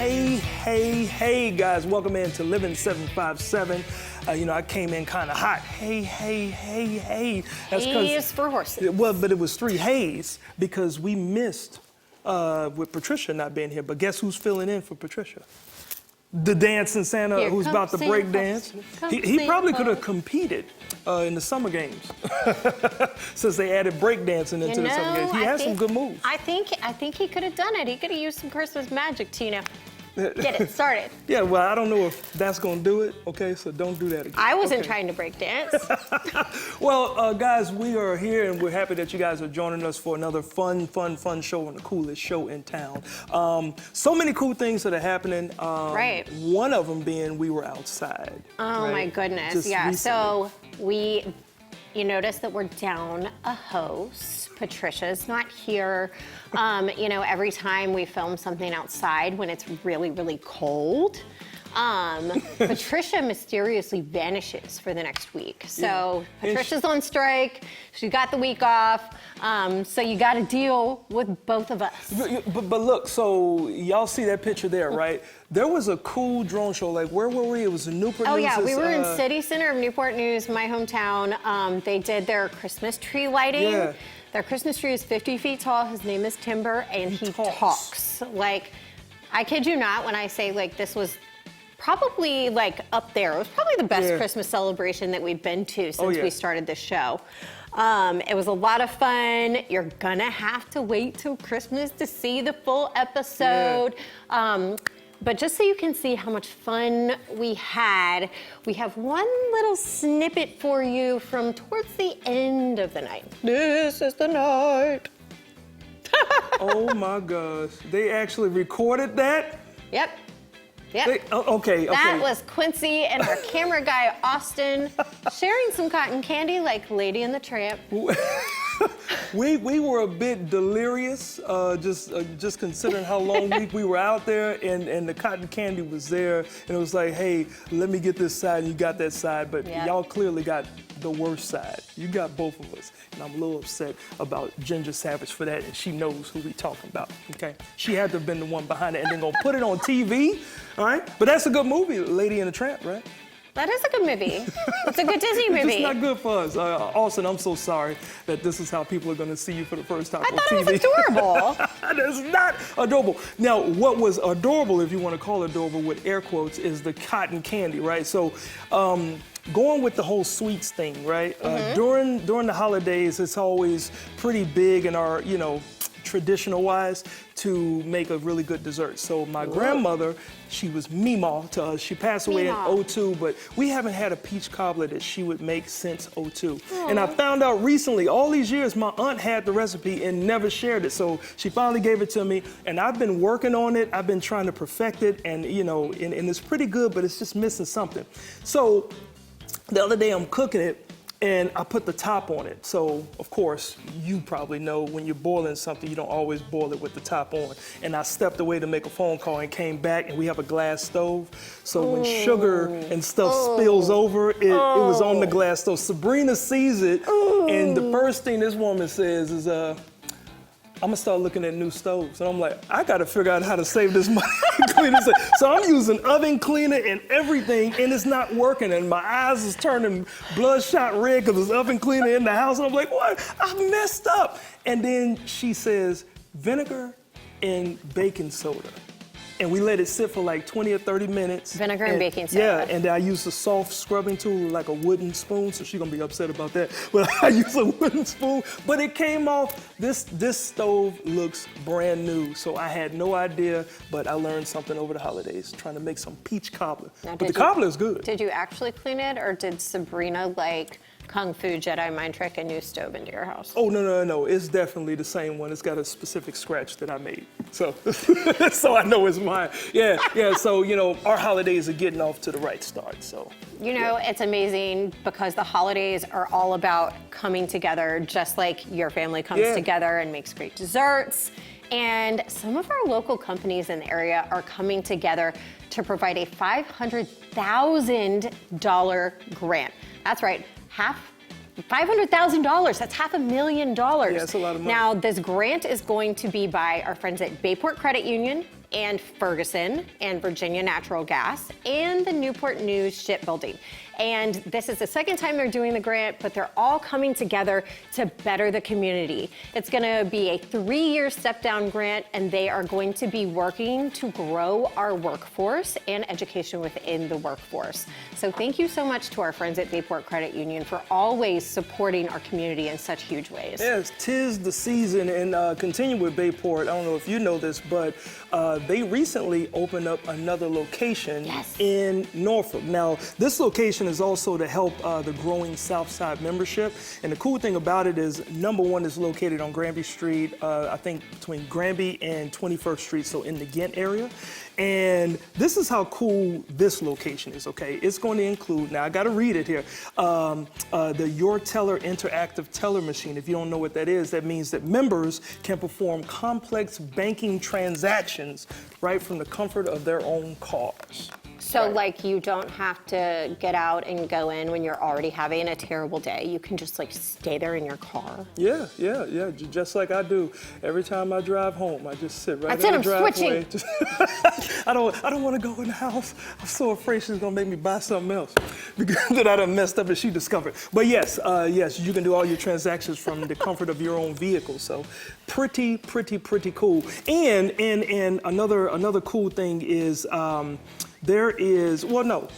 Hey, guys, welcome in to Living 757. I came in kind of hot. Hey. That's Hayes for horses. Well, but it was 3 hays because we missed with Patricia not being here. But guess who's filling in for Patricia? The dancing Santa Here who's about to break dance. He probably could have competed in the summer games since they added break dancing into the summer games. He has some good moves. I think he could have done it. He could have used some Christmas magic to, get it started. Yeah, well, I don't know if that's going to do it, okay? So don't do that again. I wasn't trying to break dance. Well, guys, we are here, and we're happy that you guys are joining us for another fun show on the coolest show in town. So many cool things that are happening. Right. One of them being we were outside. Oh, right? my goodness. Just yeah, recently. so you notice that we're down a host. Patricia's not here. Every time we film something outside when it's really, really cold, Patricia mysteriously vanishes for the next week. So Patricia's on strike. She got the week off. So you got to deal with both of us. But look, so y'all see that picture there, right? There was a cool drone show. Like, where were we? It was in Newport News. Oh, yeah. We were in City Center of Newport News, my hometown. They did their Christmas tree lighting. Yeah. Their Christmas tree is 50 feet tall. His name is Timber, and he talks. Like, I kid you not when I say, like, this was probably, like, up there. It was probably the best Christmas celebration that we've been to since we started this show. It was a lot of fun. You're gonna have to wait till Christmas to see the full episode. Yeah. But just so you can see how much fun we had, we have one little snippet for you from towards the end of the night. This is the night. Oh my gosh. They actually recorded that? Yep. Okay. That was Quincy and our camera guy, Austin, sharing some cotton candy like Lady and the Tramp. We were a bit delirious, just considering how long we were out there, and the cotton candy was there, and it was like, hey, let me get this side, and you got that side, but y'all clearly got the worst side. You got both of us, and I'm a little upset about Ginger Savage for that, and she knows who we talking about, okay? She had to have been the one behind it, and then gonna put it on TV, all right? But that's a good movie, Lady and the Tramp, right? That is a good movie. It's a good Disney movie. It's not good for us. Austin, I'm so sorry that this is how people are going to see you for the first time on TV. I thought it was adorable. That's not adorable. Now, what was adorable, if you want to call it adorable with air quotes, is the cotton candy, right? So, going with the whole sweets thing, right? During the holidays, it's always pretty big in our, traditional wise, to make a really good dessert. So my grandmother, she was Meemaw to us. She passed away in 2002, but we haven't had a peach cobbler that she would make since 2002. And I found out recently, all these years, my aunt had the recipe and never shared it. So she finally gave it to me, and I've been working on it. I've been trying to perfect it, and and it's pretty good, but it's just missing something. So the other day I'm cooking it, and I put the top on it. So, of course, you probably know when you're boiling something, you don't always boil it with the top on. And I stepped away to make a phone call and came back, and we have a glass stove. So when sugar and stuff spills over, it was on the glass stove. Sabrina sees it, and the first thing this woman says is, I'm gonna start looking at new stoves. And I'm like, I gotta figure out how to save this money. Clean this up. So I'm using oven cleaner and everything, and it's not working. And my eyes is turning bloodshot red because there's oven cleaner in the house. And I'm like, what? I messed up. And then she says, vinegar and baking soda. And we let it sit for like 20 or 30 minutes. Vinegar and baking soda. Yeah, and I used a soft scrubbing tool, like a wooden spoon, so she's gonna be upset about that. But I used a wooden spoon, but it came off. This stove looks brand new, so I had no idea, but I learned something over the holidays, trying to make some peach cobbler. But the cobbler is good. Did you actually clean it, or did Sabrina, Kung Fu Jedi mind trick a new stove into your house? Oh, no. It's definitely the same one. It's got a specific scratch that I made. So, so I know it's mine. Yeah. So, our holidays are getting off to the right start. So, it's amazing because the holidays are all about coming together, just like your family comes together and makes great desserts. And some of our local companies in the area are coming together to provide a $500,000 grant. That's right. $500,000, that's $500,000. Yeah, that's a lot of money. Now, this grant is going to be by our friends at Bayport Credit Union, and Ferguson and Virginia Natural Gas and the Newport News Shipbuilding. And this is the second time they're doing the grant, but they're all coming together to better the community. It's going to be a 3-year step-down grant, and they are going to be working to grow our workforce and education within the workforce. So thank you so much to our friends at Bayport Credit Union for always supporting our community in such huge ways. Yes, 'tis the season, and continue with Bayport. I don't know if you know this, but they recently opened up another location in Norfolk. Now, this location is also to help the growing Southside membership. And the cool thing about it is, number one, is located on Granby Street, I think between Granby and 21st Street, so in the Ghent area. And this is how cool this location is, okay? It's going to include, now I got to read it here, the Your Teller interactive teller machine. If you don't know what that is, that means that members can perform complex banking transactions right from the comfort of their own cars. So like you don't have to get out and go in when you're already having a terrible day. You can just like stay there in your car. Yeah, just like I do. Every time I drive home, I just sit right That's in it, the I'm driveway. switching. I don't want to go in the house. I'm so afraid she's gonna make me buy something else that I done messed up and she discovered. But yes, you can do all your transactions from the comfort of your own vehicle. So pretty cool. And another cool thing is there is, well, no.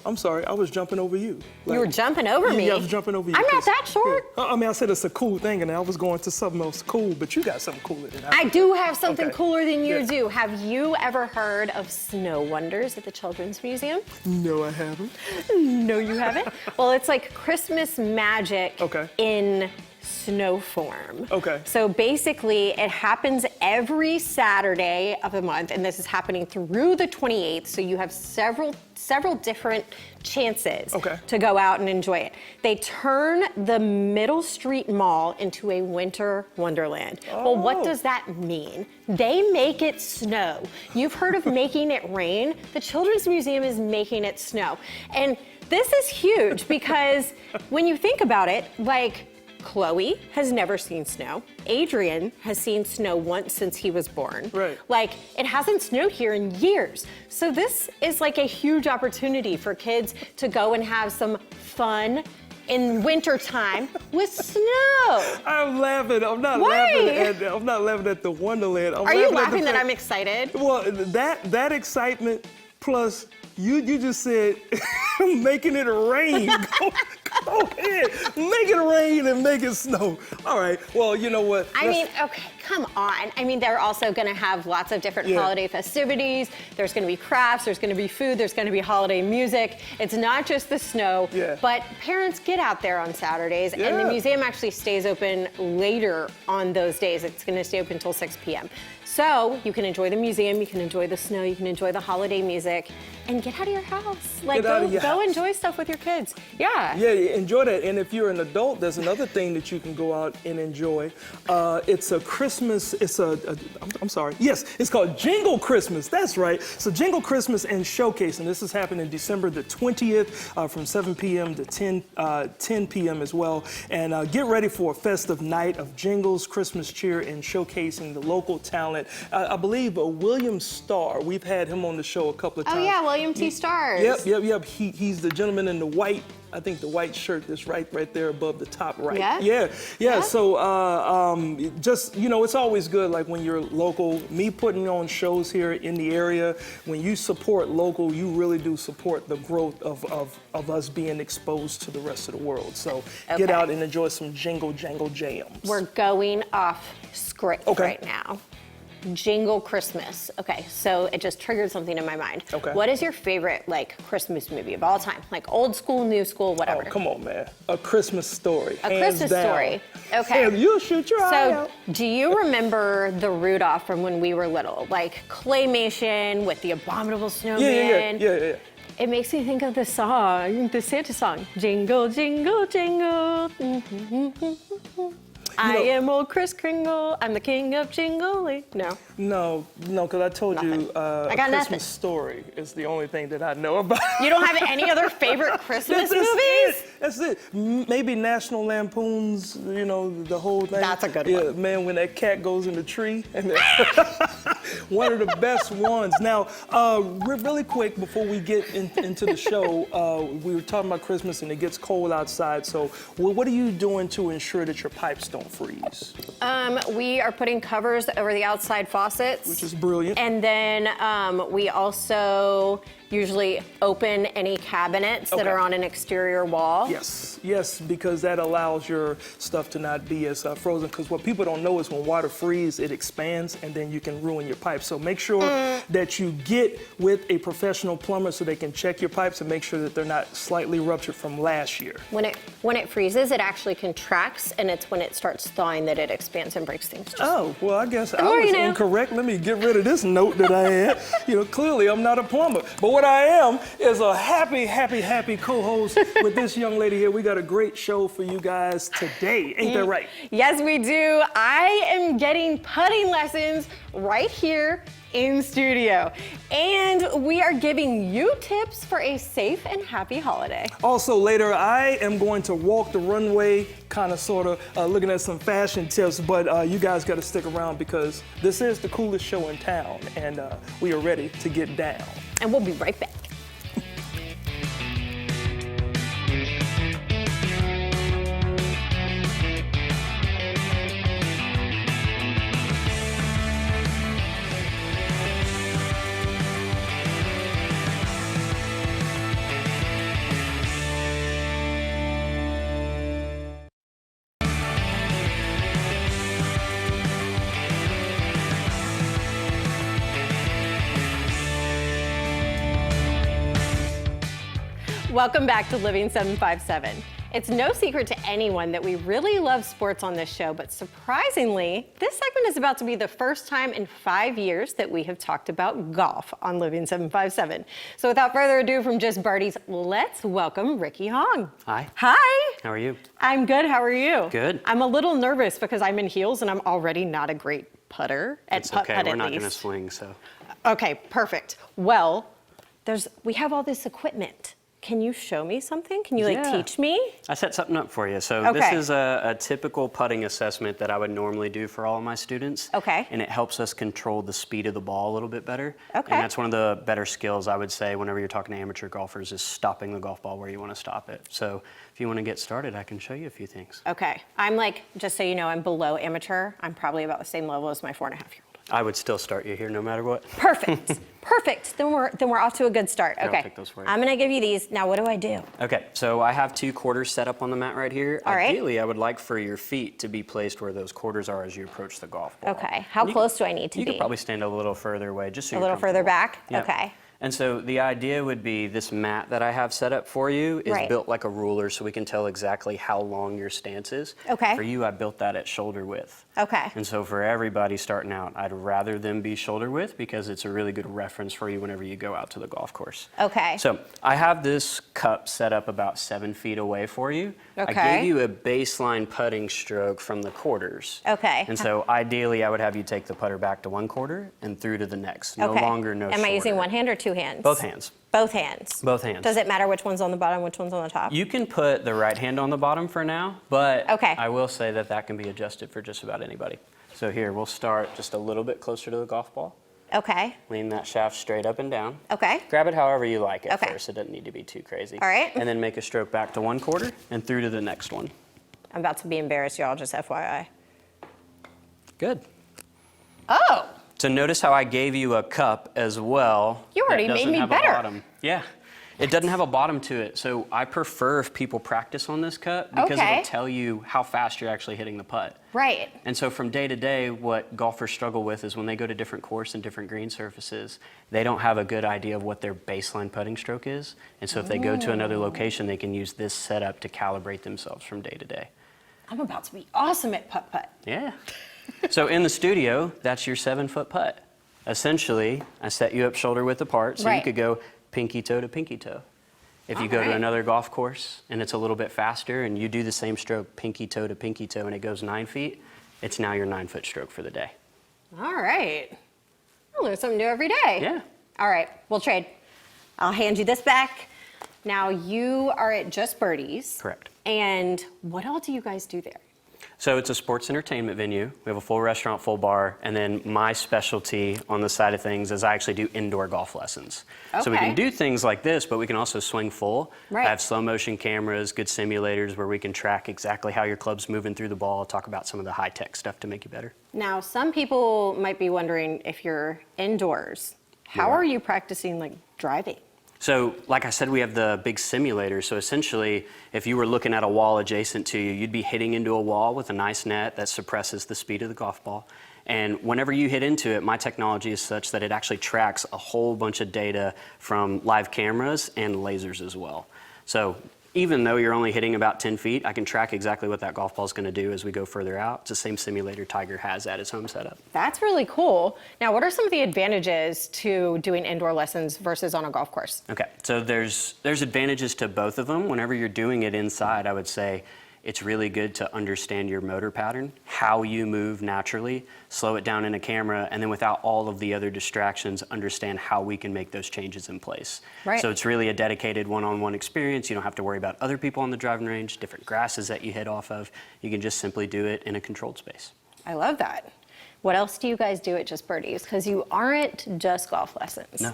I'm sorry, I was jumping over you. You were jumping over me? Yeah, I was jumping over you. I'm not that short. Yeah. I mean, I said it's a cool thing, and I was going to something else cool, but you got something cooler than I do have something Okay. cooler than you Yeah. do. Have you ever heard of Snow Wonders at the Children's Museum? No, I haven't. No, you haven't? Well, it's like Christmas magic Okay. in snow form. Okay. So basically, it happens every Saturday of the month, and this is happening through the 28th. So you have several different chances Okay. to go out and enjoy it. They turn the Middle Street Mall into a winter wonderland. Well, what does that mean? They make it snow. You've heard of making it rain? The Children's Museum is making it snow. And this is huge because when you think about it, like, Chloe has never seen snow. Adrian has seen snow once since he was born. Right. Like, it hasn't snowed here in years. So this is like a huge opportunity for kids to go and have some fun in wintertime with snow. I'm laughing. I'm not Why? laughing at the Wonderland. Are you laughing that I'm excited? Well, that excitement plus you just said making it rain. Go ahead, make it rain and make it snow. All right. Well, you know what? I mean, okay, come on. I mean, they're also going to have lots of different holiday festivities. There's going to be crafts, there's going to be food, there's going to be holiday music. It's not just the snow, but parents get out there on Saturdays, and the museum actually stays open later on those days. It's going to stay open until 6 p.m. So you can enjoy the museum, you can enjoy the snow, you can enjoy the holiday music, and get out of your house. Like, go enjoy stuff with your kids. Yeah, enjoy that. And if you're an adult, there's another thing that you can go out and enjoy. It's a Christmas, I'm sorry. Yes, it's called Jingle Christmas. That's right. So Jingle Christmas and Showcase, and this is happening December the 20th from 7 p.m. to 10 p.m. as well. And get ready for a festive night of jingles, Christmas cheer, and showcasing the local talent. I believe William Starr, we've had him on the show a couple of times. Oh yeah, William T. Stars. Yep. He's the gentleman in the white, I think the white shirt that's right there above the top right. Yeah. So just, you know, it's always good, like when you're local, me putting on shows here in the area, when you support local, you really do support the growth of us being exposed to the rest of the world. So get out and enjoy some Jingle Jangle Jams. We're going off script right now. Jingle Christmas. Okay, so it just triggered something in my mind. Okay. What is your favorite, like, Christmas movie of all time? Like, old school, new school, whatever. Oh, come on, man. A Christmas Story. A hands Christmas down. Story. Okay. And you'll shoot your eye out. So, do you remember the Rudolph from when we were little? Like, claymation with the abominable snowman? Yeah. It makes me think of the song, the Santa song. Jingle, jingle, jingle. I am old Kris Kringle. I'm the king of jingling. No, because I told you I A got Christmas nothing. Story is the only thing that I know about. You don't have any other favorite Christmas movies? That's it. Maybe National Lampoon's, you know, the whole thing. That's a good Yeah, one. man, when that cat goes in the tree. And One of the best ones. Now, really quick before we get into the show, we were talking about Christmas and it gets cold outside. So, what are you doing to ensure that your pipes don't freeze? We are putting covers over the outside faucets, Which is brilliant. And then we also usually open any cabinets that are on an exterior wall. Yes, because that allows your stuff to not be as frozen. Because what people don't know is when water freezes, it expands and then you can ruin your pipes. So make sure that you get with a professional plumber so they can check your pipes and make sure that they're not slightly ruptured from last year. When it freezes, it actually contracts, and it's when it starts thawing that it expands and breaks things. Oh, well, I guess I was incorrect. Let me get rid of this note that I had. Clearly I'm not a plumber. But what I am is a happy co-host with this young lady here. We got a great show for you guys today. Ain't that right? Yes, we do. I am getting putting lessons right here in studio. And we are giving you tips for a safe and happy holiday. Also later, I am going to walk the runway, kind of, sort of, looking at some fashion tips, but you guys got to stick around because this is the coolest show in town, and we are ready to get down. And we'll be right back. Welcome back to Living 757. It's no secret to anyone that we really love sports on this show, but surprisingly, this segment is about to be the first time in 5 years that we have talked about golf on Living 757. So without further ado from just birdies, let's welcome Ricky Hong. Hi. Hi. How are you? I'm good, how are you? Good. I'm a little nervous because I'm in heels and I'm already not a great putter at It's putt-putt okay, we're at not least. gonna swing, so. Okay, perfect. Well, we have all this equipment. Can you show me something? Can you teach me? I set something up for you. So this is a typical putting assessment that I would normally do for all of my students. Okay. And it helps us control the speed of the ball a little bit better. Okay. And that's one of the better skills I would say whenever you're talking to amateur golfers is stopping the golf ball where you want to stop it. So if you want to get started, I can show you a few things. Okay. I'm just so you know, I'm below amateur. I'm probably about the same level as my 4.5-year-old. I would still start you here no matter what. Perfect. Perfect. Then we're off to a good start. Here, okay. I'll take those for you. I'm gonna give you these. Now what do I do? Okay, so I have 2 quarters set up on the mat right here. All right. Ideally, I would like for your feet to be placed where those quarters are as you approach the golf ball. Okay. How close do I need to be? You could probably stand a little further away, just so A you're little further comfortable. back? Yep. Okay. And so the idea would be this mat that I have set up for you is Right. built like a ruler so we can tell exactly how long your stance is. Okay. For you, I built that at shoulder width. Okay. And so for everybody starting out, I'd rather them be shoulder width because it's a really good reference for you whenever you go out to the golf course. Okay. So I have this cup set up about 7 feet away for you. Okay. I gave you a baseline putting stroke from the quarters. Okay. And so ideally, I would have you take the putter back to one quarter and through to the next. No longer, no Am I using shorter. one hand or 2 hands? Both hands. Both hands. Both hands. Does it matter which one's on the bottom, which one's on the top? You can put the right hand on the bottom for now, but Okay. I will say that that can be adjusted for just about anybody. So here, we'll start just a little bit closer to the golf ball. Okay. Lean that shaft straight up and down. Okay. Grab it however you like at Okay. first. It doesn't need to be too crazy. All right. And then make a stroke back to one quarter and through to the next one. I'm about to be embarrassed, y'all, just FYI. Good. Oh! So notice how I gave you a cup as well. You already that made doesn't me have better. A bottom. Yeah. It doesn't have a bottom to it. So I prefer if people practice on this cup because Okay. it'll tell you how fast you're actually hitting the putt. Right. And so from day to day, what golfers struggle with is when they go to different course and different green surfaces, they don't have a good idea of what their baseline putting stroke is. And so if they go to another location, they can use this setup to calibrate themselves from day to day. I'm about to be awesome at putt-putt. Yeah. So in the studio, that's your 7-foot putt. Essentially, I set you up shoulder width apart, so you Right. could go pinky toe to pinky toe. If you go to Alright. another golf course and it's a little bit faster and you do the same stroke pinky toe to pinky toe and it goes 9 feet, it's now your 9-foot stroke for the day. All right. I learn something new every day. Yeah. All right, we'll trade. I'll hand you this back. Now you are at Just Birdies. Correct. And what all do you guys do there? So it's a sports entertainment venue. We have a full restaurant, full bar, and then my specialty on the side of things is I actually do indoor golf lessons. So we Okay. can do things like this, but we can also swing full. Right. I have slow motion cameras, good simulators where we can track exactly how your club's moving through the ball, talk about some of the high tech stuff to make you better. Now, some people might be wondering if you're indoors, how Yeah. are you practicing like driving? So, like I said, we have the big simulator. So essentially, if you were looking at a wall adjacent to you, you'd be hitting into a wall with a nice net that suppresses the speed of the golf ball. And whenever you hit into it, my technology is such that it actually tracks a whole bunch of data from live cameras and lasers as well. So even though you're only hitting about 10 feet, I can track exactly what that golf ball is going to do as we go further out. It's the same simulator Tiger has at his home setup. That's really cool. Now, what are some of the advantages to doing indoor lessons versus on a golf course? Okay, so there's advantages to both of them. Whenever you're doing it inside, I would say it's really good to understand your motor pattern, how you move naturally, slow it down in a camera, and then without all of the other distractions, understand how we can make those changes in place. Right. So it's really a dedicated one-on-one experience. You don't have to worry about other people on the driving range, different grasses that you hit off of. You can just simply do it in a controlled space. I love that. What else do you guys do at Just Birdies? Because you aren't just golf lessons. No.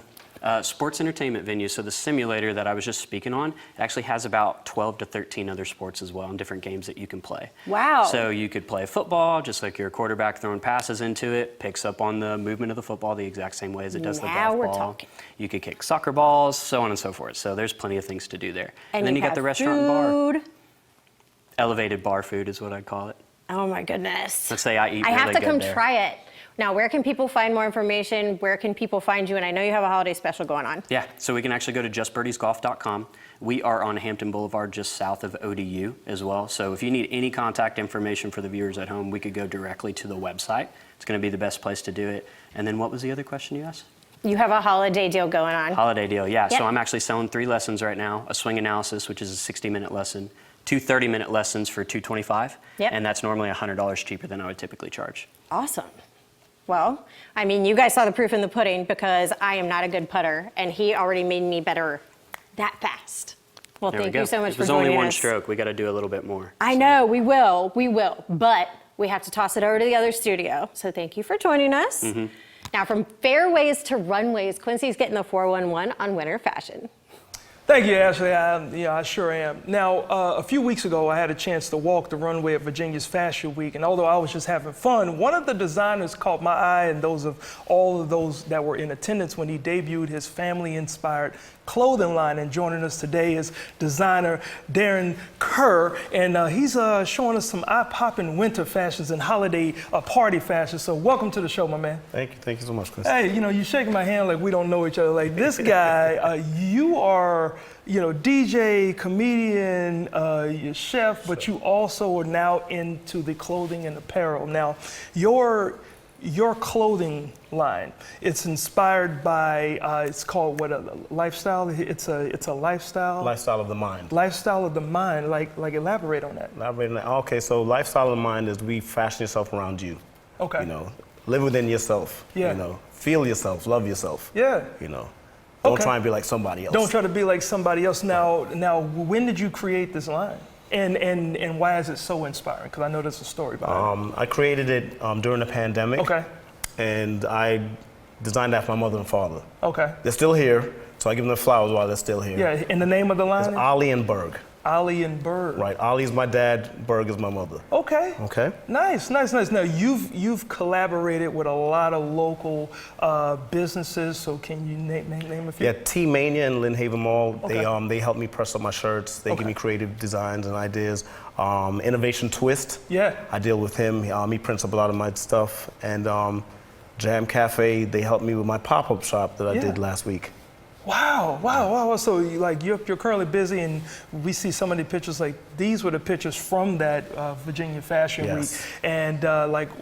Sports entertainment venue. So the simulator that I was just speaking on, it actually has about 12 to 13 other sports as well and different games that you can play. Wow. So you could play football, just like your quarterback throwing passes into it, picks up on the movement of the football the exact same way as it does the Now golf we're ball. talking. You could kick soccer balls, so on and so forth. So there's plenty of things to do there. And then you got have the restaurant and bar. food. Elevated bar food is what I'd call it. Oh my goodness. Let's say I eat I have really to good come there. try it. Now, where can people find more information? Where can people find you? And I know you have a holiday special going on. Yeah, so we can actually go to justbirdiesgolf.com. We are on Hampton Boulevard, just south of ODU as well. So if you need any contact information for the viewers at home, we could go directly to the website. It's going to be the best place to do it. And then what was the other question you asked? You have a holiday deal going on. Holiday deal, yeah. Yep. So I'm actually selling 3 lessons right now, a swing analysis, which is a 60-minute lesson, 2 30-minute lessons for $225, Yep. and that's normally $100 cheaper than I would typically charge. Awesome. Well, I mean, you guys saw the proof in the pudding because I am not a good putter, and he already made me better that fast. Well, There we thank go. you so much It for was joining only one us. stroke. We got to do a little bit more. I know, we will, but we have to toss it over to the other studio. So thank you for joining us. Mm-hmm. Now, from fairways to runways, Quincy's getting the 411 on Winter Fashion. Thank you, Ashley. I sure am. Now, a few weeks ago, I had a chance to walk the runway at Virginia's Fashion Week, and although I was just having fun, one of the designers caught my eye, and those of all of those that were in attendance when he debuted his family-inspired clothing line. And joining us today is designer Darren Kerr, and he's showing us some eye-popping winter fashions and holiday party fashions. So welcome to the show, my man. Thank you so much, Chris. Hey, you're shaking my hand like we don't know each other. Like this guy, you are, DJ, comedian, you're chef, but you also are now into the clothing and apparel. Now, your clothing line, it's inspired by, it's called what, a lifestyle? It's a lifestyle? Lifestyle of the mind. Lifestyle of the mind, like elaborate on that. Okay, so lifestyle of the mind is we fashion yourself around you. Okay. Live within yourself. Yeah. Feel yourself, love yourself. Yeah. Don't Okay. try and be like somebody else. Don't try to be like somebody else. Now, when did you create this line? And why is it so inspiring? Because I know there's a story behind it. I created it during the pandemic. Okay. And I designed that for my mother and father. Okay. They're still here, so I give them the flowers while they're still here. Yeah, and the name of the It's line? Ollie and Berg. Ollie and Bird. Right. Ollie's my dad, Berg is my mother. Okay. Okay. Nice. Now you've collaborated with a lot of local businesses. So can you name a few? Yeah, T-Mania and Lynn Haven Mall, Okay. they help me press up my shirts. They Okay. give me creative designs and ideas. Innovation Twist, Yeah. I deal with him. He prints up a lot of my stuff. And Jam Cafe, they helped me with my pop-up shop that I Yeah. did last week. Wow. So you're currently busy, and we see some of the pictures. Like these were the pictures from that Virginia Fashion Yes. Week. And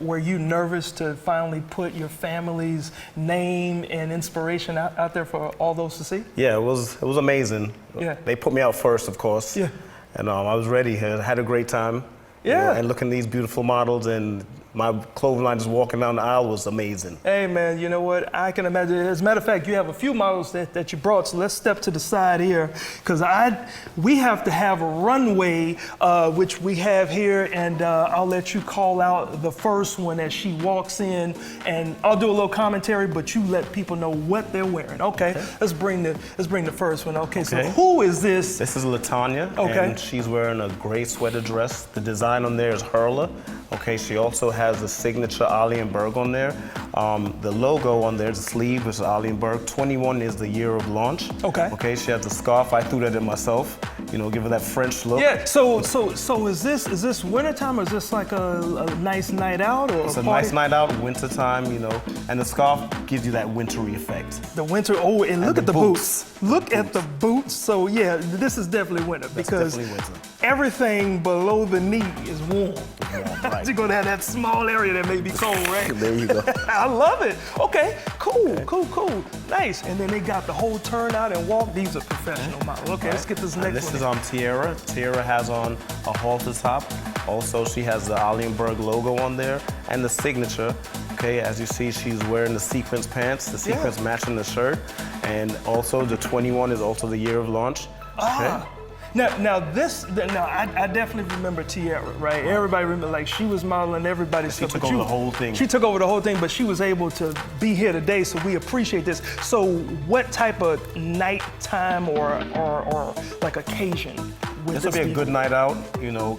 were you nervous to finally put your family's name and inspiration out there for all those to see? Yeah, it was amazing. Yeah. They put me out first, of course. Yeah. And I was ready. I had a great time. Yeah. And looking at these beautiful models and my clothing line just walking down the aisle was amazing. Hey man, you know what? I can imagine. As a matter of fact, you have a few models that you brought, so let's step to the side here, because we have to have a runway, which we have here, and I'll let you call out the first one as she walks in, and I'll do a little commentary, but you let people know what they're wearing. Okay. Let's bring the first one. Okay. So who is this? This is Latanya, Okay. and she's wearing a gray sweater dress. The design on there is Hurla. Okay, she also has the signature Ollie & Berg on there. The logo on there, the sleeve is Ollie & Berg. 21 is the year of launch. Okay. Okay, she has the scarf. I threw that in myself. You know, give her that French look. Yeah. So is this wintertime, or is this like a nice night out, or It's a a party? nice night out, wintertime, you know, and the scarf gives you that wintry effect. The winter. Oh, and look the at the boots. boots. Look at the boots. So yeah, this is definitely winter, because definitely winter. everything below the knee is warm. right. You're gonna have that small area that may be cold, right? There you go. I love it. Okay, cool. Nice. And then they got the whole turnout and walk. These are professional models. Okay, let's get this And next this one. is Tiara. Tiara has on a halter top. Also, she has the Ollie & Berg logo on there and the signature. Okay, as you see, she's wearing the sequins pants, the sequins matching the shirt. And also, the 21 is also the year of launch. Okay. Now I definitely remember Tiara, right? Everybody remember, like, she was modeling everybody's She stuff. took but over the whole thing. She took over the whole thing, but she was able to be here today, so we appreciate this. So what type of nighttime or like occasion would This would be a good night out, you know,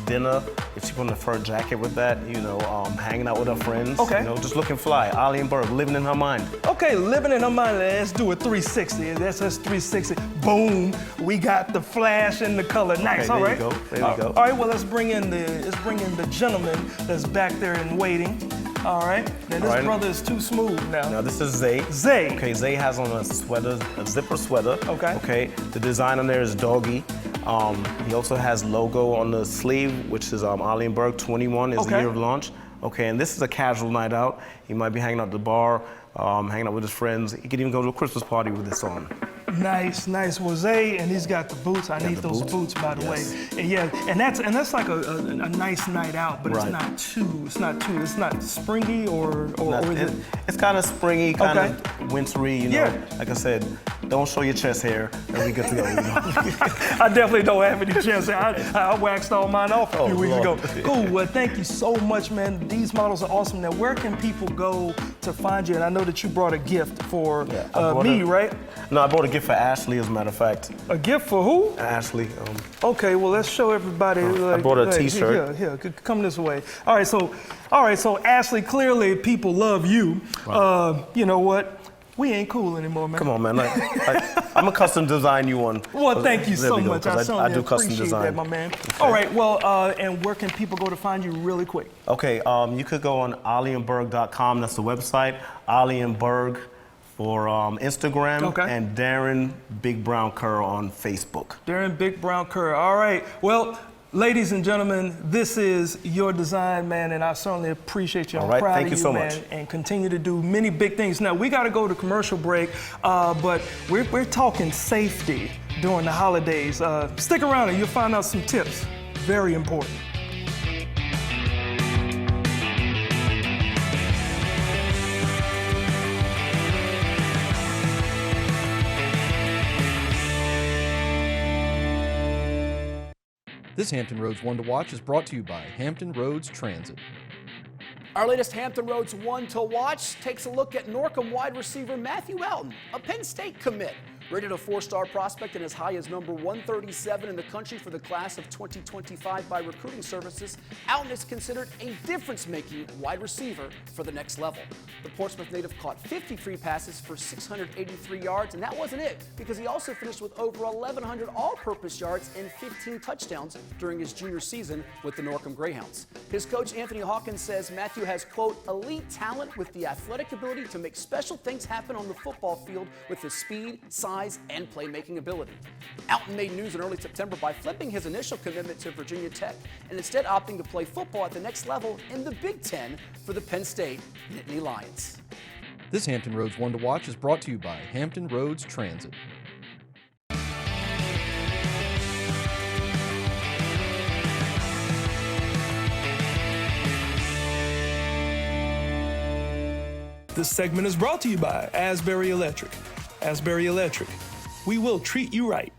dinner. If she put on a fur jacket with that, you know, hanging out with her friends. Okay. You know, just looking fly. Ollie & Berg, living in her mind. Okay, living in her mind, let's do a 360. That's 360. Boom, we got the flash and the color. Nice, Okay, all there right. you go, there you go. All right, well, let's bring in the gentleman that's back there and waiting. All right. Now this All right. brother is too smooth now. Now this is Zay. Zay. Okay, Zay has on a sweater, a zipper sweater. Okay. Okay, the design on there is doggy. He also has logo on the sleeve, which is Ollie & Berg. 21 is the Okay. year of launch. Okay, and this is a casual night out. He might be hanging out at the bar, hanging out with his friends. He could even go to a Christmas party with this on. Nice. Well, Zay, and he's got the boots. I need the those boots. boots, by the Yes. way. And yeah, and that's like a nice night out, but Right. it's not springy or is it? It's kind of springy, kind Okay. of wintry, you know. Yeah. Like I said, don't show your chest hair, and we good to go. You know? I definitely don't have any chance. I waxed all mine off a few Oh, weeks ago. Lord. Cool. Well, thank you so much, man. These models are awesome. Now, where can people go to find you? And I know that you brought a gift for I brought me, a- right? No, I bought a gift for Ashley, as a matter of fact. A gift for who? Ashley. Okay, well, let's show everybody. bought a t-shirt. Here, come this way. All right, so Ashley, clearly people love you. You know what? We ain't cool anymore, man. Come on, man. I'm a custom design you one. Well, thank you There so we go, much. 'cause I certainly I do custom appreciate design. that, my man. All right, well, and where can people go to find you really quick? Okay, you could go on ollieandberg.com. That's the website. Ollie and Berg for Instagram. Okay. And Darren Big Brown Kerr on Facebook. Darren Big Brown Kerr. All right. Well, ladies and gentlemen, this is your design, man, and I certainly appreciate you. I'm All right, proud thank of you you, so man, much. and continue to do many big things. Now, we got to go to commercial break, but we're talking safety during the holidays. Stick around and you'll find out some tips. Very important. This Hampton Roads One to Watch is brought to you by Hampton Roads Transit. Our latest Hampton Roads One to Watch takes a look at Norcom wide receiver Matthew Elton, a Penn State commit. Rated a 4-star prospect and as high as number 137 in the country for the class of 2025 by recruiting services, Elton is considered a difference-making wide receiver for the next level. The Portsmouth native caught 53 passes for 683 yards, and that wasn't it, because he also finished with over 1,100 all-purpose yards and 15 touchdowns during his junior season with the Norcom Greyhounds. His coach, Anthony Hawkins, says Matthew has, quote, elite talent with the athletic ability to make special things happen on the football field with his speed, size, and playmaking ability. Elton made news in early September by flipping his initial commitment to Virginia Tech and instead opting to play football at the next level in the Big Ten for the Penn State Nittany Lions. This Hampton Roads One to Watch is brought to you by Hampton Roads Transit. This segment is brought to you by Asbury Electric. Asbury Electric, we will treat you right.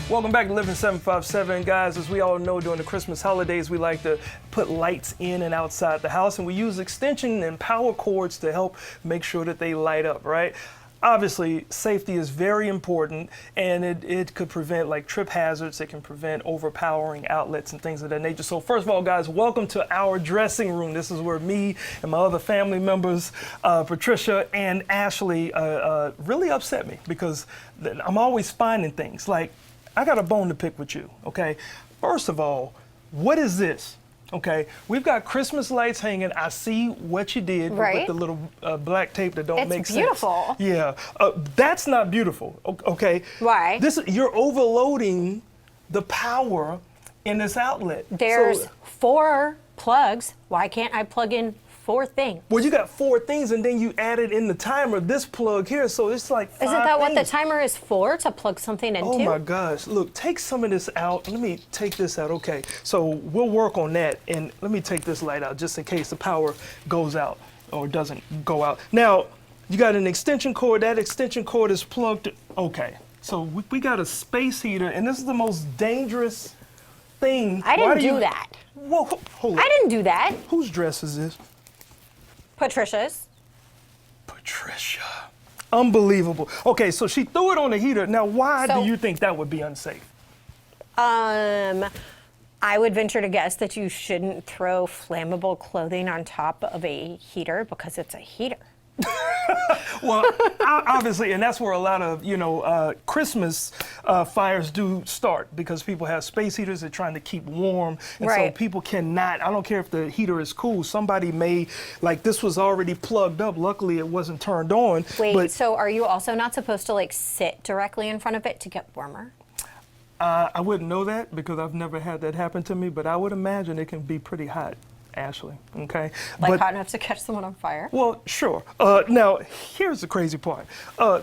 Welcome back to Living 757, guys. As we all know, during the Christmas holidays, we like to put lights in and outside the house, and we use extension and power cords to help make sure that they light up, right? Obviously, safety is very important, and it could prevent like trip hazards. It can prevent overpowering outlets and things of that nature. So first of all, guys, welcome to our dressing room. This is where me and my other family members, Patricia and Ashley, really upset me because I'm always finding things. Like, I got a bone to pick with you, okay? First of all, what is this? Okay, we've got Christmas lights hanging. I see what you did with the little black tape that don't make sense. It's beautiful. Yeah, that's not beautiful. Okay. Why? You're overloading the power in this outlet. There's 4 plugs. Why can't I plug in 4 things? Well, you got 4 things, and then you added in the timer, this plug here, so it's like 5 Isn't that what the things. timer is for, to plug something into? Oh my gosh, look, take some of this out. Let me take this out, okay. So we'll work on that, and let me take this light out just in case the power goes out or doesn't go out. Now, you got an extension cord. That extension cord is plugged, okay. So we got a space heater, and this is the most dangerous thing. I didn't do that. Whoa, hold on. I didn't do that. Whose dress is this? Patricia's. Patricia. Unbelievable. Okay, so she threw it on the heater. Now, why So- do you think that would be unsafe? I would venture to guess that you shouldn't throw flammable clothing on top of a heater because it's a heater. Well, obviously, and that's where a lot of, Christmas fires do start because people have space heaters. They're trying to keep warm. And so Right. people cannot, I don't care if the heater is cool. Somebody may, like this was already plugged up. Luckily, it wasn't turned on. Wait, But so are you also not supposed to like sit directly in front of it to get warmer? I wouldn't know that because I've never had that happen to me, but I would imagine it can be pretty hot, Ashley, okay? Like But- hot enough to catch someone on fire? Well, sure. Now, here's the crazy part.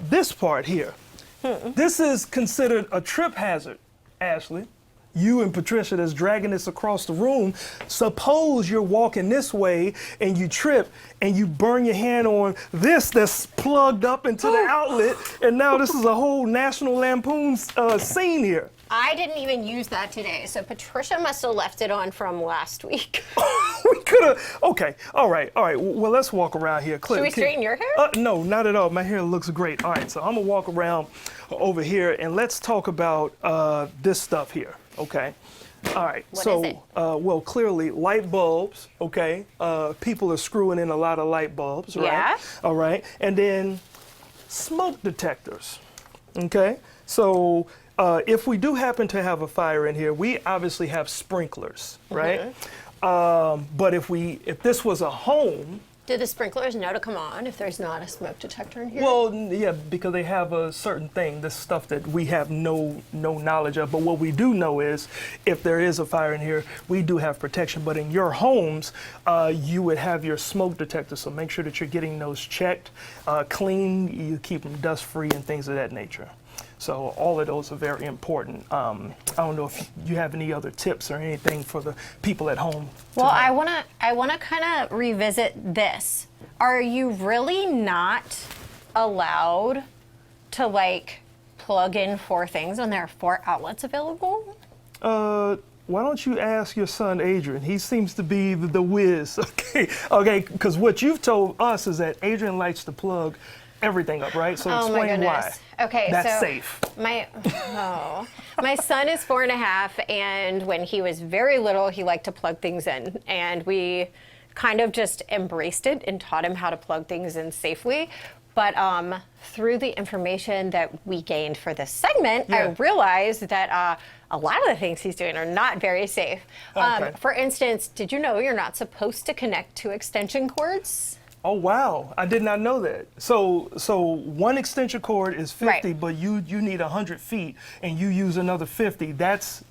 This part here, this is considered a trip hazard, Ashley. You and Patricia that's dragging this across the room. Suppose you're walking this way and you trip and you burn your hand on this that's plugged up into the outlet, and now this is a whole National Lampoon scene here. I didn't even use that today, so Patricia must have left it on from last week. We could have. Okay. All right. Well, let's walk around here. Should we straighten your hair? No, not at all. My hair looks great. All right. So I'm gonna walk around over here and let's talk about this stuff here. Okay. All right. What so, is it? well, clearly light bulbs. Okay. People are screwing in a lot of light bulbs. Right? Yeah. All right. And then smoke detectors. Okay. So. If we do happen to have a fire in here, we obviously have sprinklers, right? But if this was a home, Do the sprinklers know to come on if there's not a smoke detector in here? well, yeah, because they have a certain thing, this stuff that we have no knowledge of. But what we do know is if there is a fire in here, we do have protection. But in your homes, you would have your smoke detector. So make sure that you're getting those checked, clean, you keep them dust free and things of that nature. So all of those are very important. I don't know if you have any other tips or anything for the people at home. Well, I wanna kind of revisit this. Are you really not allowed to like plug in 4 things when there are 4 outlets available? Why don't you ask your son Adrian? He seems to be the whiz. Okay, because what you've told us is that Adrian likes to plug everything up, right? So Oh my explain why. goodness. Okay, That's so safe. my son is 4.5, and when he was very little, he liked to plug things in, and we kind of just embraced it and taught him how to plug things in safely. But through the information that we gained for this segment, I Yeah. realized that a lot of the things he's doing are not very safe. Okay. For instance, did you know you're not supposed to connect to extension cords? Oh wow, I did not know that. So one extension cord is 50, Right. but you need 100 feet, and you use another 50. That's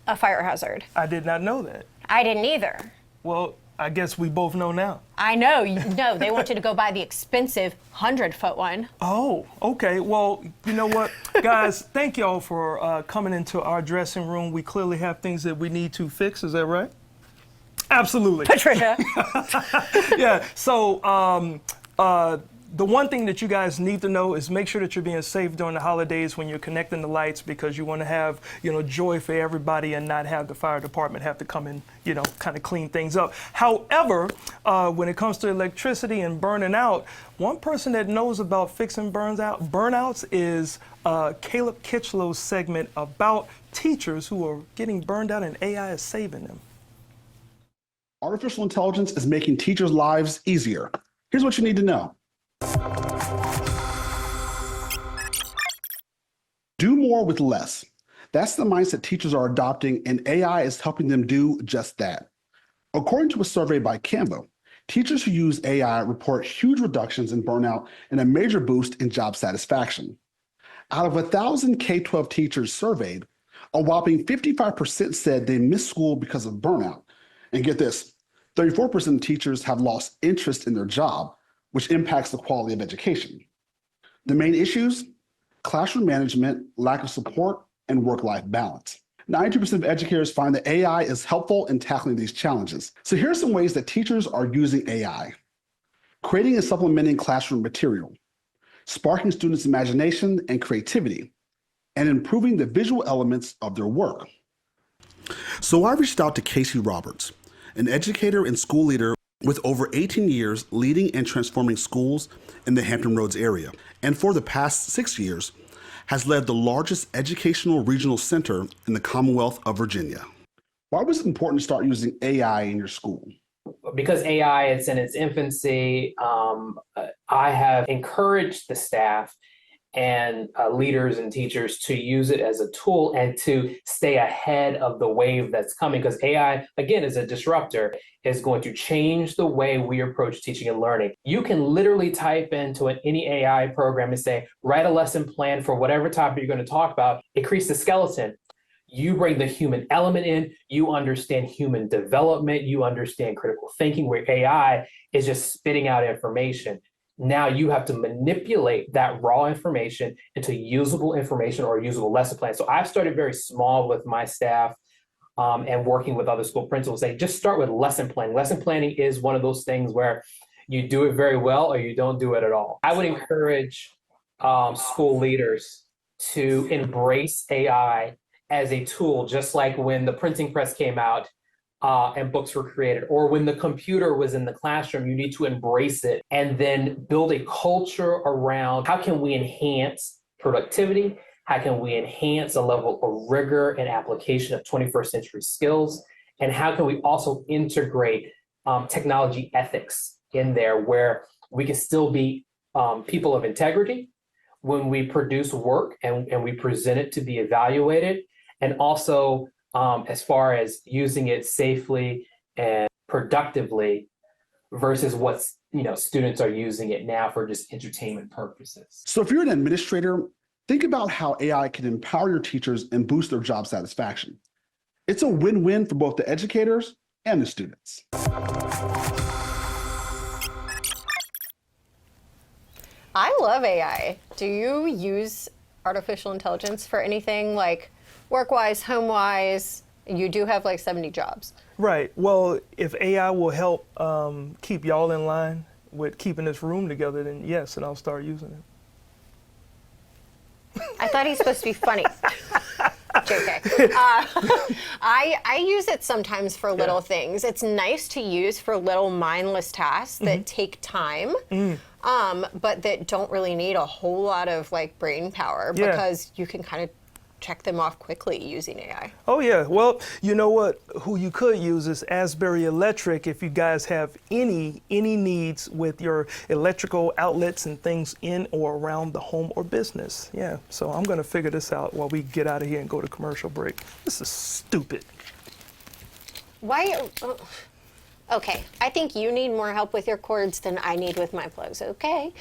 A fire hazard. I did not know that. I didn't either. Well, I guess we both know now. I know. No, they want you to go buy the expensive 100-foot one. Oh, okay. Well, you know what, guys? Thank y'all for coming into our dressing room. We clearly have things that we need to fix. Is that right? Absolutely. Patricia. Yeah. So the one thing that you guys need to know is make sure that you're being safe during the holidays when you're connecting the lights, because you want to have, joy for everybody and not have the fire department have to come in, kind of clean things up. However, when it comes to electricity and burning out, one person that knows about fixing burnouts is Caleb Kitchlow's segment about teachers who are getting burned out and AI is saving them. Artificial intelligence is making teachers' lives easier. Here's what you need to know. Do more with less. That's the mindset teachers are adopting, and AI is helping them do just that. According to a survey by Canva, teachers who use AI report huge reductions in burnout and a major boost in job satisfaction. Out of 1,000 K-12 teachers surveyed, a whopping 55% said they missed school because of burnout. And get this, 34% of teachers have lost interest in their job, which impacts the quality of education. The main issues: classroom management, lack of support, and work-life balance. 92% of educators find that AI is helpful in tackling these challenges. So here are some ways that teachers are using AI. Creating and supplementing classroom material, sparking students' imagination and creativity, and improving the visual elements of their work. So I reached out to Casey Roberts, an educator and school leader with over 18 years leading and transforming schools in the Hampton Roads area, and for the past 6 years has led the largest educational regional center in the Commonwealth of Virginia. Why was it important to start using AI in your school? Because AI is in its infancy, I have encouraged the staff and leaders and teachers to use it as a tool and to stay ahead of the wave that's coming, because AI, again, is a disruptor, is going to change the way we approach teaching and learning. You can literally type into any AI program and say, write a lesson plan for whatever topic you're going to talk about. It creates the skeleton. You bring the human element in, you understand human development, you understand critical thinking, where AI is just spitting out information. Now you have to manipulate that raw information into usable information or usable lesson plan. So I've started very small with my staff and working with other school principals. They just start with lesson planning. Lesson planning is one of those things where you do it very well or you don't do it at all. I would encourage school leaders to embrace AI as a tool, just like when the printing press came out and books were created, or when the computer was in the classroom. You need to embrace it and then build a culture around how can we enhance productivity, how can we enhance a level of rigor and application of 21st century skills, and how can we also integrate technology ethics in there where we can still be people of integrity when we produce work and we present it to be evaluated, and also as far as using it safely and productively versus what students are using it now for just entertainment purposes. So if you're an administrator, think about how AI can empower your teachers and boost their job satisfaction. It's a win-win for both the educators and the students. I love AI. Do you use artificial intelligence for anything like work-wise, home-wise? You do have like 70 jobs. Right. Well, if AI will help keep y'all in line with keeping this room together, then yes, and I'll start using it. I thought he's supposed to be funny. JK. I use it sometimes for little things. It's nice to use for little mindless tasks that take time, but that don't really need a whole lot of like brain power, because you can kind of check them off quickly using AI. Oh yeah, well, you know what? Who you could use is Asbury Electric if you guys have any needs with your electrical outlets and things in or around the home or business. Yeah, so I'm gonna figure this out while we get out of here and go to commercial break. This is stupid. Why? Okay, I think you need more help with your cords than I need with my plugs, okay?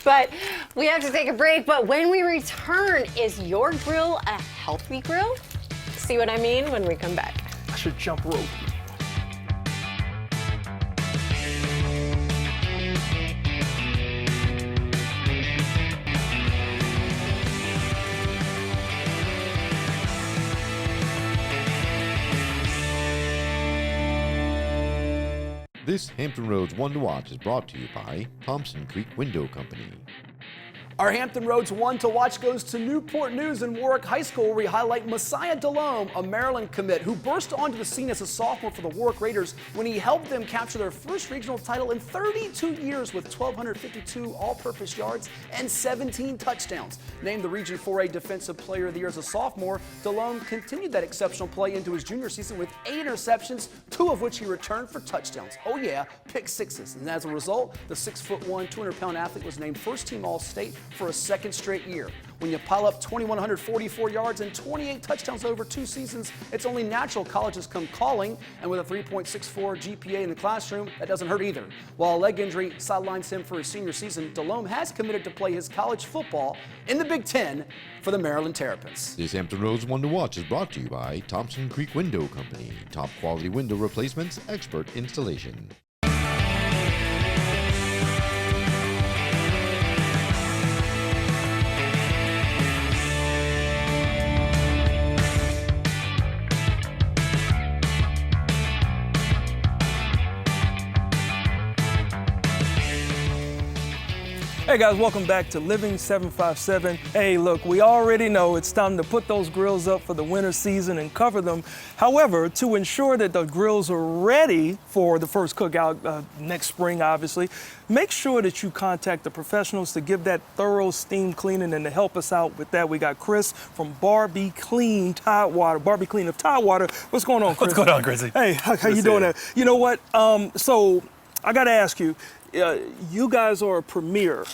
But we have to take a break, but when we return, is your grill a healthy grill? See what I mean when we come back. I should jump rope. This Hampton Roads One to Watch is brought to you by Thompson Creek Window Company. Our Hampton Roads One to Watch goes to Newport News and Warwick High School, where we highlight Messiah Delhomme, a Maryland commit who burst onto the scene as a sophomore for the Warwick Raiders when he helped them capture their first regional title in 32 years with 1,252 all-purpose yards and 17 touchdowns. Named the Region 4A Defensive Player of the Year as a sophomore, Delhomme continued that exceptional play into his junior season with 8 interceptions, 2 of which he returned for touchdowns. Oh yeah, pick sixes. And as a result, the 6'1", 200-pound athlete was named first-team All-State for a second straight year. When you pile up 2,144 yards and 28 touchdowns over 2 seasons, it's only natural colleges come calling, and with a 3.64 GPA in the classroom, that doesn't hurt either. While a leg injury sidelines him for his senior season, Delhomme has committed to play his college football in the Big Ten for the Maryland Terrapins. This Hampton Roads One to Watch is brought to you by Thompson Creek Window Company. Top quality window replacements, expert installation. Hey guys, welcome back to Living 757. Hey, look, we already know it's time to put those grills up for the winter season and cover them. However, to ensure that the grills are ready for the first cookout next spring, obviously, make sure that you contact the professionals to give that thorough steam cleaning, and to help us out with that, we got Chris from Barbie Clean Tidewater. Barbie Clean of Tidewater. What's going on, Chris? What's going on, Chrissy? Hey, how you doing there? You know what? So I got to ask you, you guys are a premier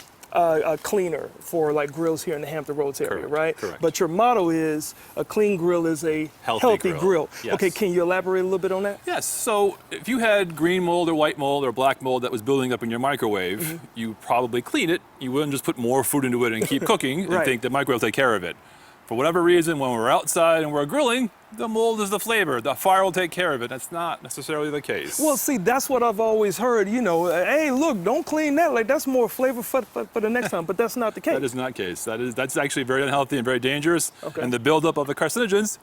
cleaner for like grills here in the Hampton Roads area, Correct, right? correct. But your motto is a clean grill is a healthy grill. Yes. Okay, can you elaborate a little bit on that? Yes, so if you had green mold or white mold or black mold that was building up in your microwave, you probably clean it. You wouldn't just put more food into it and keep cooking and Right. think the microwave will take care of it. For whatever reason, when we're outside and we're grilling, the mold is the flavor. The fire will take care of it. That's not necessarily the case. Well, see, that's what I've always heard. You know, hey, look, don't clean that. Like that's more flavor for the next time. But that's not the case. That is not the case. That's actually very unhealthy and very dangerous. Okay. And the buildup of the carcinogens,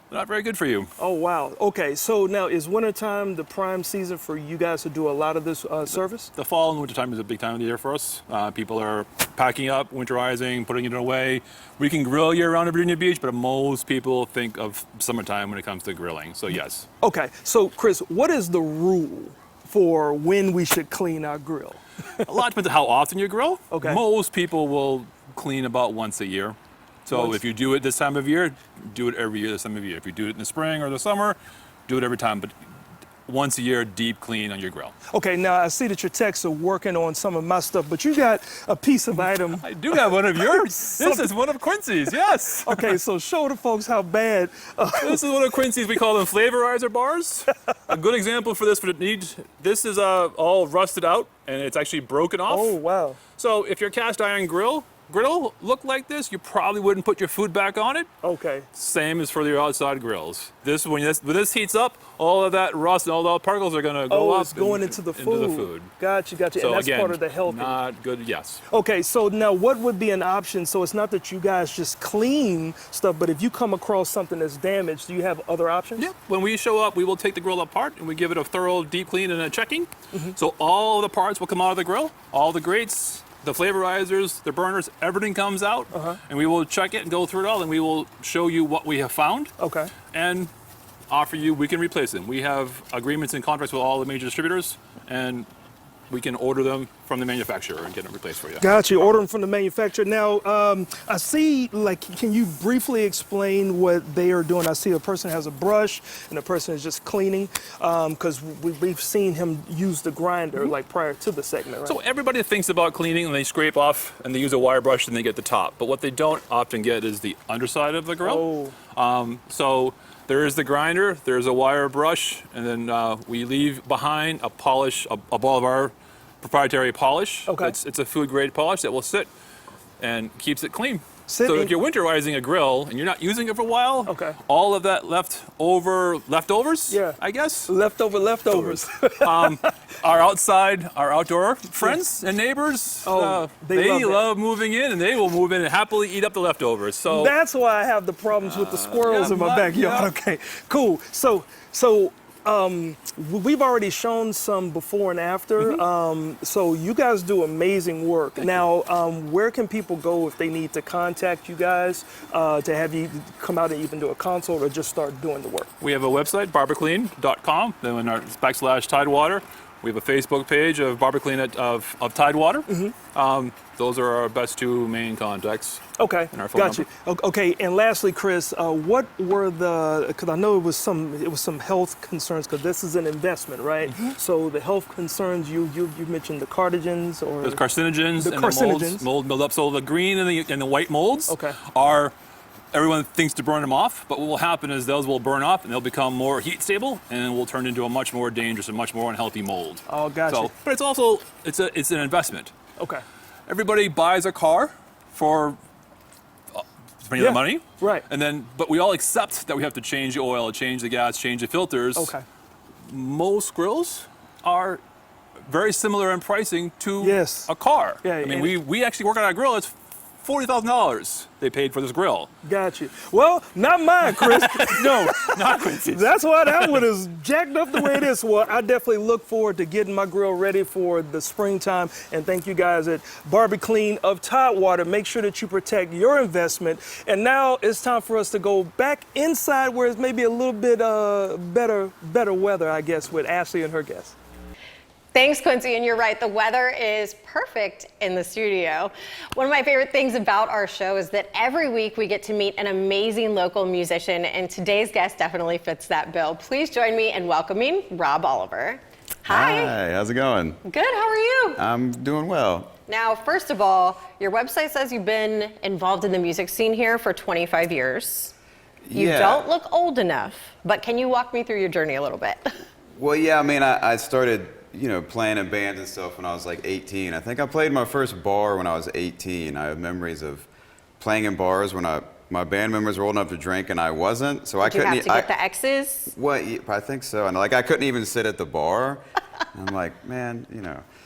not very good for you. Oh wow. Okay, so now is wintertime the prime season for you guys to do a lot of this service? The fall and winter time is a big time of the year for us. People are packing up, winterizing, putting it away. We can grill year-round at Virginia Beach, but most people think of summertime when it comes to grilling. So yes. Okay, so Chris, what is the rule for when we should clean our grill? A lot depends on how often you grill. Okay. Most people will clean about once a year. So if you do it this time of year, do it every year this time of year. If you do it in the spring or the summer, do it every time. But once a year, deep clean on your grill. Okay, now I see that your techs are working on some of my stuff, but you got a piece of item. I do have one of yours. This is one of Quincy's, yes. Okay, so show the folks how bad. This is one of Quincy's, we call them flavorizer bars. A good example for this would need, this is all rusted out and it's actually broken off. Oh, wow. So if your cast iron griddle looked like this, you probably wouldn't put your food back on it. Okay. Same as for your outside grills. When this heats up, all of that rust and all the particles are going to go up. It's going into the food. Gotcha. So And that's again, part of the healthy. not good, yes. Okay, so now what would be an option? So it's not that you guys just clean stuff, but if you come across something that's damaged, do you have other options? Yep. When we show up, we will take the grill apart and we give it a thorough deep clean and a checking. So all the parts will come out of the grill, all the grates, the flavorizers, the burners, everything comes out, and we will check it and go through it all, and we will show you what we have found. Okay. And offer you, we can replace them. We have agreements and contracts with all the major distributors, and we can order them from the manufacturer and get them replaced for you. Gotcha. Order them from the manufacturer. Now, I see, like, can you briefly explain what they are doing? I see a person has a brush and a person is just cleaning, because we've seen him use the grinder, like, prior to the segment, right? So everybody thinks about cleaning and they scrape off and they use a wire brush and they get the top. But what they don't often get is the underside of the grill. So there is the grinder, there's a wire brush, and then we leave behind a polish, a ball of our proprietary polish. Okay. It's a food grade polish that will sit and keeps it clean. Sit So in- if you're winterizing a grill and you're not using it for a while, Okay. all of that leftovers, Yeah. I guess, Leftovers. our outdoor friends and neighbors, they love love moving in, and they will move in and happily eat up the leftovers. So That's why I have the problems with the squirrels yeah, in my but- backyard. yeah. Okay, cool. So we've already shown some before and after. So you guys do amazing work. Now, where can people go if they need to contact you guys to have you come out and even do a consult or just start doing the work? We have a website, barberclean.com, then in our /Tidewater. We have a Facebook page of BarberClean of Tidewater. Those are our best two main contacts. Okay, And our phone got you. Okay, and lastly, Chris, what were because I know it was some health concerns because this is an investment, right? So the health concerns you mentioned the carcinogens or There's carcinogens The and carcinogens. the mold buildup. So the green and the white molds Okay. are, everyone thinks to burn them off, but what will happen is those will burn off and they'll become more heat stable and will turn into a much more dangerous and much more unhealthy mold. Oh, gotcha. So, but it's also, it's an investment. Okay. Everybody buys a car for spending the money. Right. And then, but we all accept that we have to change the oil, change the gas, change the filters. Okay. Most grills are very similar in pricing to Yes. a car. Yeah, I mean, and- we actually work on a grill. It's $40,000 they paid for this grill. Got you. Well, not mine, Chris. No, not Quincy's. That's why that one is jacked up the way it is. Well, I definitely look forward to getting my grill ready for the springtime. And thank you guys at BarberClean of Tidewater. Make sure that you protect your investment. And now it's time for us to go back inside where it's maybe a little bit better weather, I guess, with Ashley and her guests. Thanks, Quincy, and you're right. The weather is perfect in the studio. One of my favorite things about our show is that every week we get to meet an amazing local musician, and today's guest definitely fits that bill. Please join me in welcoming Rob Oliver. Hi. Hi, how's it going? Good, how are you? I'm doing well. Now, first of all, your website says you've been involved in the music scene here for 25 years. You Yeah. don't look old enough, but can you walk me through your journey a little bit? Well, yeah, I mean, I started, playing in bands and stuff when I was like 18. I think I played my first bar when I was 18. I have memories of playing in bars when my band members were old enough to drink and I wasn't. So I Did you couldn't. have to get the X's? What? I think so. And I couldn't even sit at the bar. I'm like, man,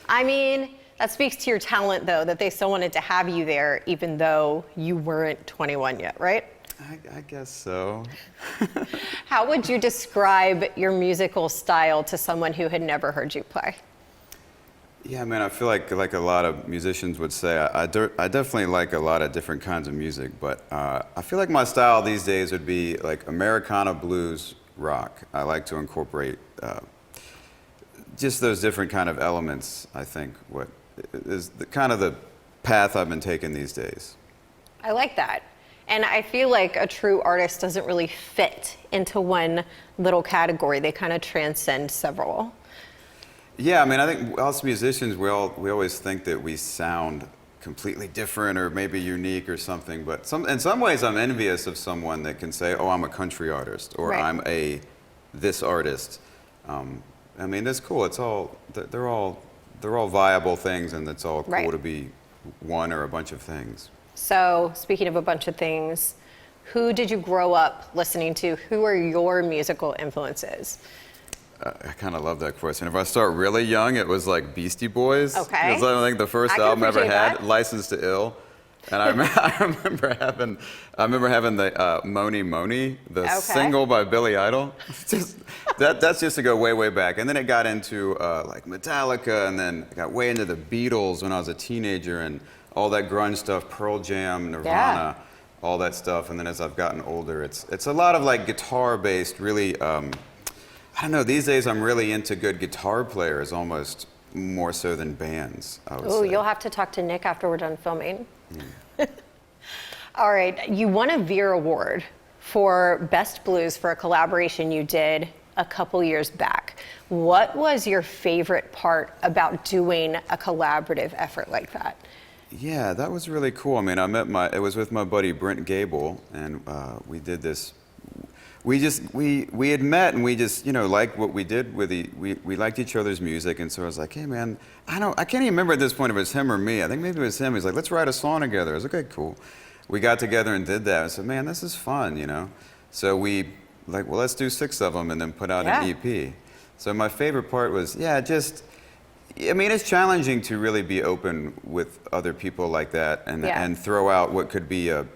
I mean, that speaks to your talent, though, that they still wanted to have you there, even though you weren't 21 yet, right? I guess so. How would you describe your musical style to someone who had never heard you play? Yeah, man, I feel like a lot of musicians would say, I definitely like a lot of different kinds of music, but I feel like my style these days would be like Americana blues rock. I like to incorporate just those different kind of elements, I think, what is kind of the path I've been taking these days. I like that. And I feel like a true artist doesn't really fit into one little category. They kind of transcend several. Yeah, I mean, I think us musicians, we always think that we sound completely different or maybe unique or something, but in some ways I'm envious of someone that can say, oh, I'm a country artist, or Right. I'm this artist. I mean, that's cool. They're all viable things, and it's all cool Right. to be one or a bunch of things. So, speaking of a bunch of things, who did you grow up listening to? Who are your musical influences? I kind of love that question. If I start really young, it was like Beastie Boys. Okay. Because I think the first I can album I ever appreciate had, that. License to Ill. And I remember having the Moni Moni, the Okay. single by Billy Idol. That's just to go way, way back. And then it got into like Metallica, and then I got way into the Beatles when I was a teenager, and all that grunge stuff, Pearl Jam, Nirvana, all that stuff. And then as I've gotten older, it's a lot of like guitar-based, really. I don't know. These days, I'm really into good guitar players, almost more so than bands. Oh, you'll have to talk to Nick after we're done filming. All right, you won a Veer Award for Best Blues for a collaboration you did a couple years back. What was your favorite part about doing a collaborative effort like that? Yeah, that was really cool. I mean, it was with my buddy Brent Gable, and we did this. We had met, and we just liked what we did we liked each other's music, and so I was like, hey man, I can't even remember at this point if it was him or me. I think maybe it was him. He's like, let's write a song together. I was like, okay, cool. We got together and did that. I said, man, this is fun, So we well, let's do 6 of them and then put out an EP. So my favorite part was, I mean, it's challenging to really be open with other people like that and throw out what could be an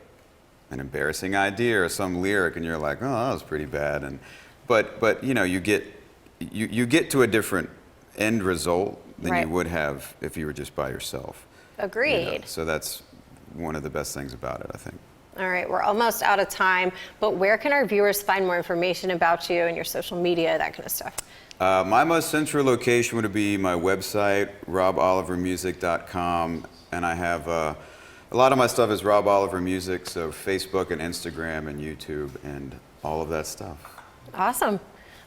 embarrassing idea or some lyric, and you're like, oh, that was pretty bad. But you get you get to a different end result than Right. you would have if you were just by yourself. Agreed. So that's one of the best things about it, I think. All right, we're almost out of time, but where can our viewers find more information about you and your social media, that kind of stuff? My most central location would be my website, robolivermusic.com, and I have a lot of my stuff is Rob Oliver Music, so Facebook and Instagram and YouTube and all of that stuff. Awesome.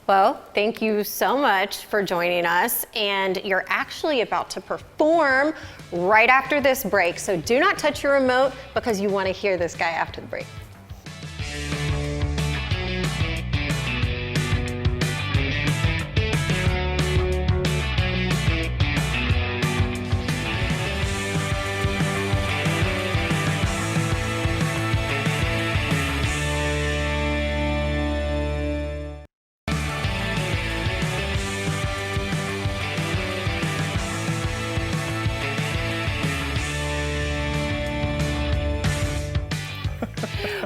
Well, thank you so much for joining us. And you're actually about to perform right after this break. So do not touch your remote because you want to hear this guy after the break.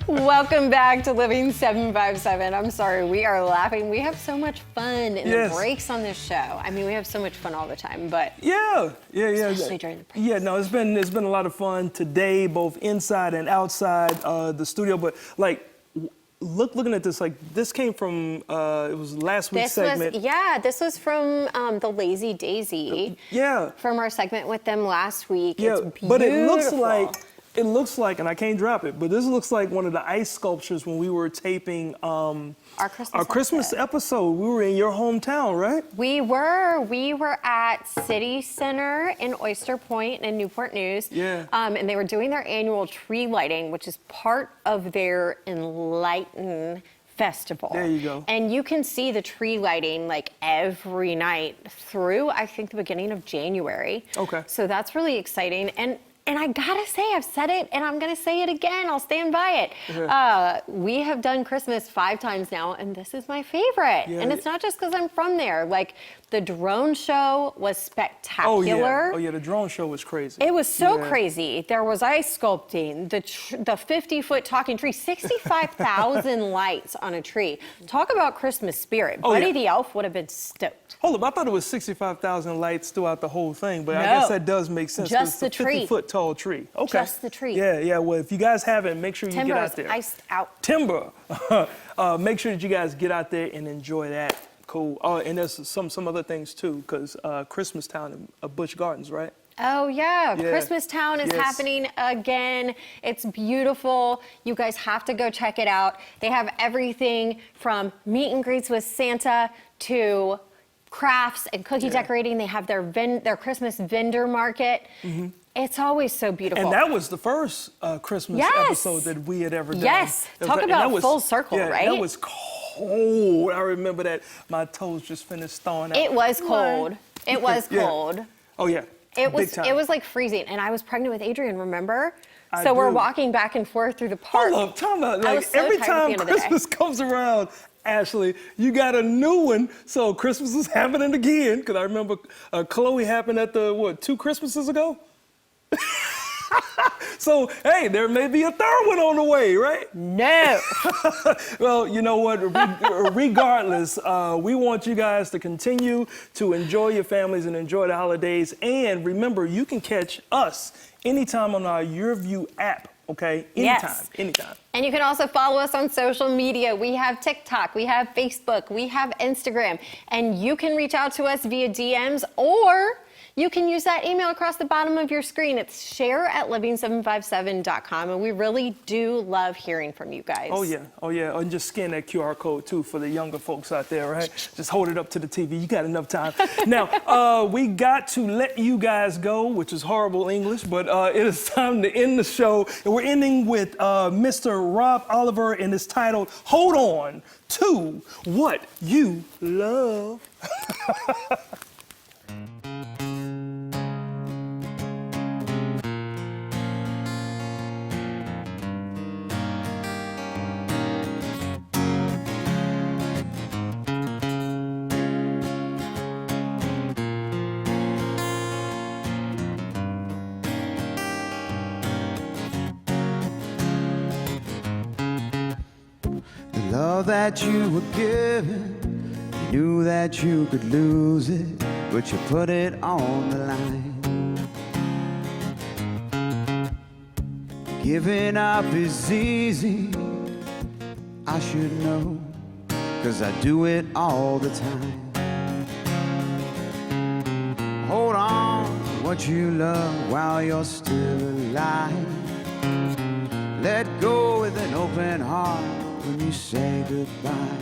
Welcome back to Living 757. I'm sorry, we are laughing. We have so much fun in the breaks on this show. I mean, we have so much fun all the time, but especially during the breaks. Yeah, no, it's been a lot of fun today, both inside and outside the studio. But like, looking at this, like this came from it was last week's segment. This was from the Lazy Daisy. From our segment with them last week. Yeah, it's beautiful. but it looks like, and I can't drop it, but this looks like one of the ice sculptures when we were taping our Christmas episode. We were in your hometown, right? We were at City Center in Oyster Point in Newport News. Yeah. And they were doing their annual tree lighting, which is part of their Enlighten Festival. There you go. And you can see the tree lighting like every night through, I think, the beginning of January. Okay. So that's really exciting. And I gotta say, I've said it and I'm gonna say it again, I'll stand by it. We have done Christmas 5 times now and this is my favorite. Yeah. And it's not just because I'm from there. Like, the drone show was spectacular. Oh yeah, the drone show was crazy. It was so crazy. There was ice sculpting, the 50-foot talking tree, 65,000 lights on a tree. Talk about Christmas spirit. Buddy the Elf would have been stoked. Hold up, I thought it was 65,000 lights throughout the whole thing, but I guess that does make sense. Just the tree. 50-foot tall tree. Okay. Just the tree. Yeah. Well, if you guys haven't, make sure you Timber get out is there. iced out. Timber. Make sure that you guys get out there and enjoy that. Cool. And there's some other things too, because Christmas Town in Busch Gardens, right? Oh yeah, Christmas Town is happening again. It's beautiful. You guys have to go check it out. They have everything from meet and greets with Santa to crafts and cookie decorating. They have their Christmas vendor market. It's always so beautiful. And that was the first Christmas episode that we had ever done. Yes, talk about full circle, right? That was cold. I remember that. My toes just finished thawing out. It was cold. It was cold. Oh yeah. It Big was like freezing, and I was pregnant with Adrian, remember? I So we're do. walking back and forth through the park. Hold up, time out. I Like was so every tired at the time end of the day. Christmas comes around, Ashley, you got a new one. So Christmas is happening again. Because I remember Chloe happened at 2 Christmases ago? So, hey, there may be a third one on the way, right? No. Well, you know what? Regardless, we want you guys to continue to enjoy your families and enjoy the holidays. And remember, you can catch us anytime on our YourView app, okay? Anytime. And you can also follow us on social media. We have TikTok, we have Facebook, we have Instagram. And you can reach out to us via DMs, or you can use that email across the bottom of your screen. It's share@living757.com. And we really do love hearing from you guys. Oh, yeah. And just scan that QR code, too, for the younger folks out there, right? Just hold it up to the TV. You got enough time. Now, we got to let you guys go, which is horrible English, but it is time to end the show. And we're ending with Mr. Rob Oliver, and it's titled, Hold On to What You Love. Love that you were given, knew that you could lose it, but you put it on the line. Giving up is easy, I should know, 'cause I do it all the time. Hold on to what you love while you're still alive. Let go with an open heart when you say goodbye.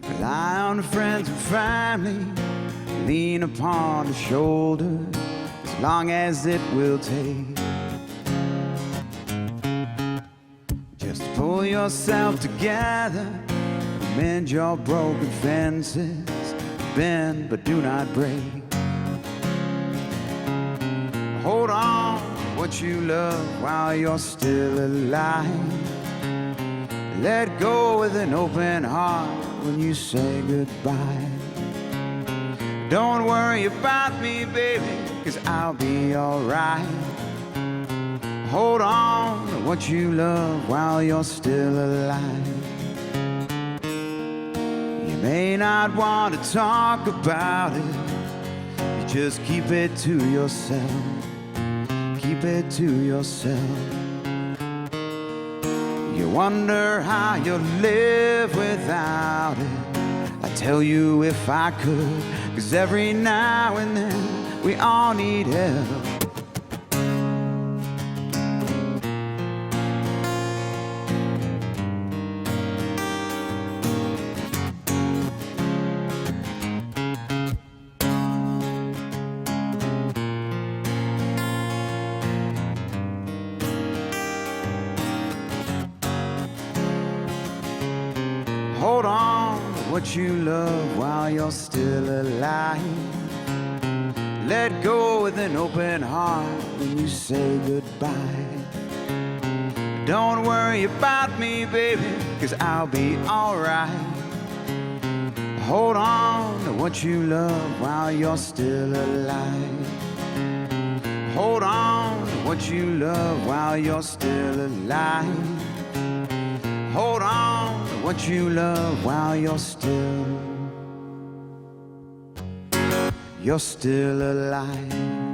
Rely on friends and family, lean upon the shoulder, as long as it will take. Just pull yourself together, mend your broken fences, bend but do not break. Hold on to what you love while you're still alive. Let go with an open heart when you say goodbye. Don't worry about me, baby, 'cause I'll be alright. Hold on to what you love while you're still alive. You may not want to talk about it, you just keep it to yourself. Keep it to yourself. You wonder how you'll live without it. I tell you if I could, 'cause every now and then we all need help. Hold on to what you love while you're still alive. Let go with an open heart when you say goodbye. Don't worry about me, baby, 'cause I'll be alright. Hold on to what you love while you're still alive. Hold on to what you love while you're still alive. Hold on to what you love while you're still alive.